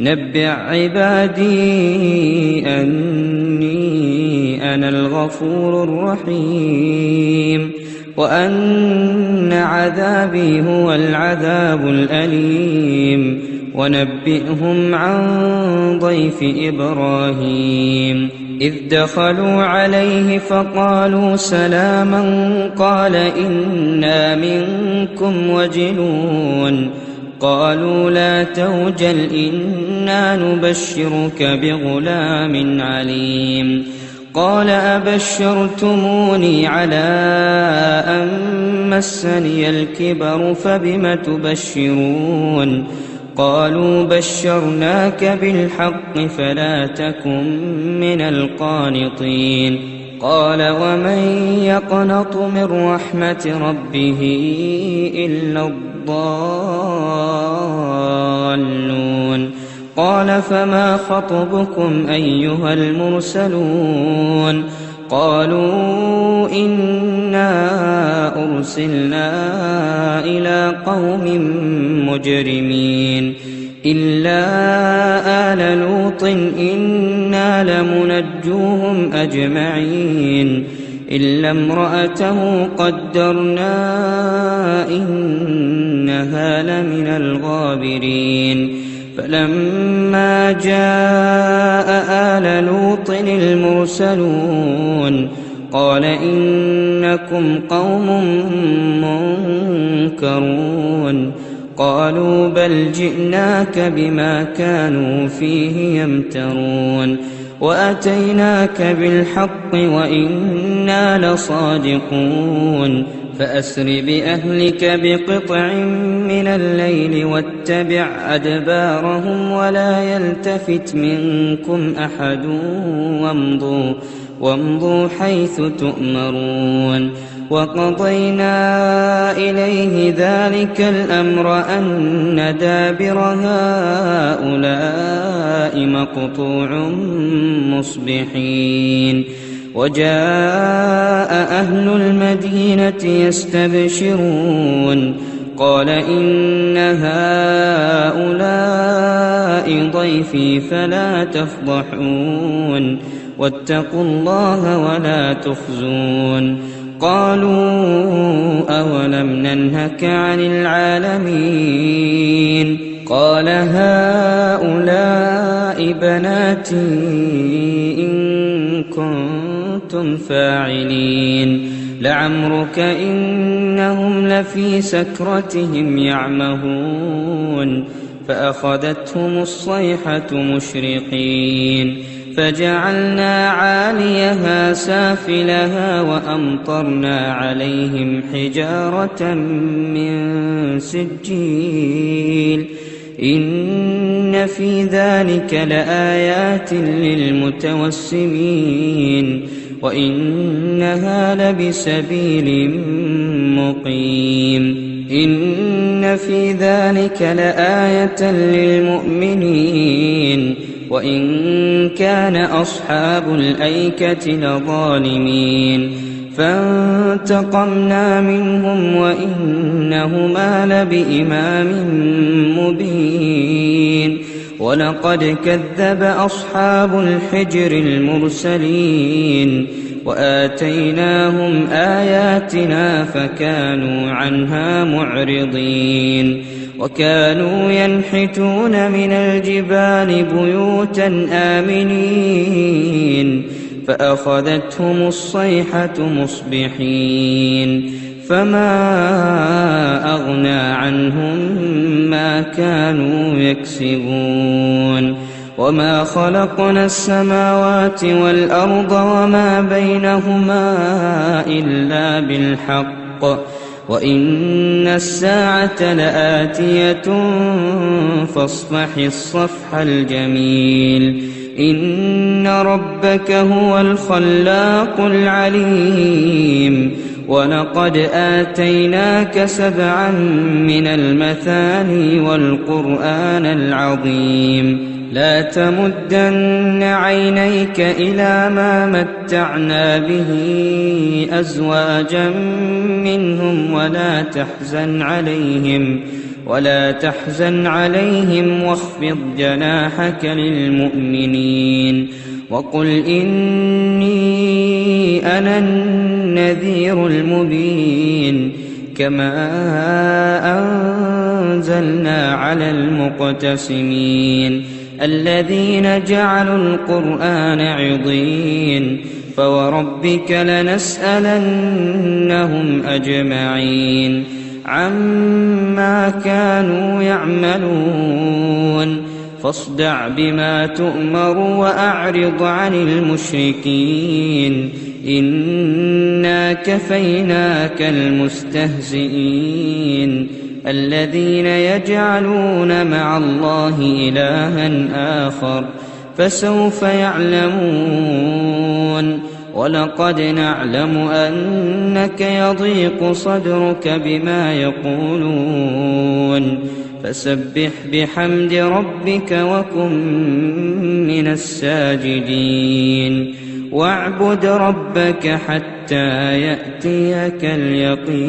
نبئ عبادي أني أنا الغفور الرحيم وأن عذابي هو العذاب الأليم ونبئهم عن ضيف إبراهيم إذ دخلوا عليه فقالوا سلاما قال إنا منكم وجلون قالوا لا توجل إنا نبشرك بغلام عليم قال أبشرتموني على أن مسني الكبر فبم تبشرون قالوا بشرناك بالحق فلا تكن من القانطين قال ومن يقنط من رحمة ربه إلا الضالون قال فما خطبكم أيها المرسلون قالوا إنا أرسلنا إلى قوم مجرمين إلا آل لوط إنا لمنجوهم أجمعين إلا امرأته قدرنا إنها لمن الغابرين فلما جاء آل لوط المرسلون قال إنكم قوم منكرون قالوا بل جئناك بما كانوا فيه يمترون وأتيناك بالحق وإنا لصادقون فأسر بأهلك بقطع من الليل واتبع أدبارهم ولا يلتفت منكم أحد وامضوا حيث تؤمرون وقضينا إليه ذلك الأمر أن دابر هؤلاء مقطوع مصبحين وجاء أهل المدينة يستبشرون قال إن هؤلاء ضيفي فلا تفضحون واتقوا الله ولا تخزون قالوا أولم ننهك عن العالمين قال هؤلاء بناتي إن كنتم فاعلين لعمرك إنهم لفي سكرتهم يعمهون فأخذتهم الصيحة مشرقين فجعلنا عاليها سافلها وأمطرنا عليهم حجارة من سجيل إن في ذلك لآيات للمتوسمين وإنها لبسبيل مقيم إن في ذلك لآية للمؤمنين وإن كان أصحاب الأيكة لظالمين فانتقمنا منهم وإنهما لبإمام مبين ولقد كذب أصحاب الحجر المرسلين وآتيناهم آياتنا فكانوا عنها معرضين وكانوا ينحتون من الجبال بيوتا آمنين فأخذتهم الصيحة مصبحين فما أغنى عنهم ما كانوا يكسبون وما خلقنا السماوات والأرض وما بينهما إلا بالحق وإن الساعة لآتية فاصفح الصفح الجميل إن ربك هو الخلاق العليم ولقد آتيناك 7 من المثاني والقرآن العظيم لا تمدن عينيك إلى ما متعنا به أزواجا منهم ولا تحزن عليهم واخفض جناحك للمؤمنين وقل إني أنا النذير المبين كما أنزلنا على المقتسمين الذين جعلوا القرآن عضين فوربك لنسألنهم أجمعين عما كانوا يعملون فاصدع بما تؤمر وأعرض عن المشركين إنا كفيناك المستهزئين الذين يجعلون مع الله إلها آخر فسوف يعلمون ولقد نعلم أنك يضيق صدرك بما يقولون فسبح بحمد ربك وكن من الساجدين واعبد ربك حتى يأتيك اليقين.